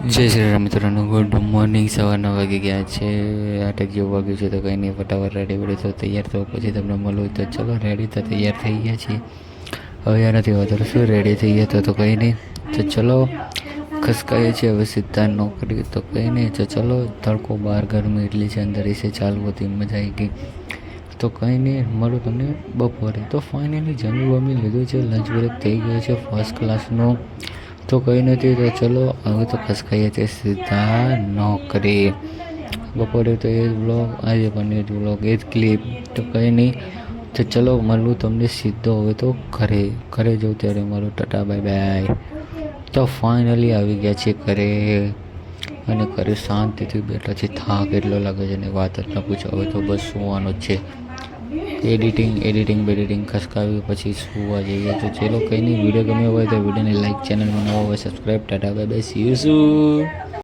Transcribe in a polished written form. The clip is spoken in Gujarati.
જય શ્રી રામ મિત્રોનું ગુડ મોર્નિંગ. સવારના વાગી ગયા છે, 8 જેવું વાગ્યું છે. તો કંઈ નહીં, ફટાફટ રેડી વડી તો તૈયાર તો પછી તમને મળું. તો ચલો રેડી તો તૈયાર થઈ ગયા છીએ. હવે નથી વધારે શું રેડી થઈ ગયા તો કંઈ નહીં. તો ચલો ખસકાઈએ છીએ હવે સીધા નોકરી. તો કંઈ નહીં, તો ચલો તડકો બહાર ગરમી એટલી છે, અંદર એસી ચાલુ હતી, મજા આવી ગઈ. તો કંઈ નહીં, મળું તમને બપોરે. તો ફાઇનલી જમી લીધું છે, લંચ બ્રેક થઈ ગયો છે ફર્સ્ટ ક્લાસનો. તો કંઈ નથી, તો ચલો હવે તો ખસકાઈએ છીએ સીધા નોકરી. બપોરે તો એ જ બ્લોગ, આજે પણ એ જ બ્લોગ, એ જ ક્લિપ. તો કંઈ નહીં, તો ચલો મળું તમને સીધો હવે તો ઘરે જવું ત્યારે મારું ટાટા બાય બાય. તો ફાઇનલી આવી ગયા છે ઘરે, અને ઘરે શાંતિથી બેઠા છે. થાક એટલો લાગે છે ને વાત જ ના પૂછો. હવે તો બસ સુવાનું જ છે. એડિટિંગ ખસકાવી પછી સુવા જઈએ. તો ચલો કંઈ નહીં, વિડીયો ગમ્યો હોય તો વિડીયોને લાઈક, ચેનલમાં નવો હોય subscribe. Tata bye bye, C you soon.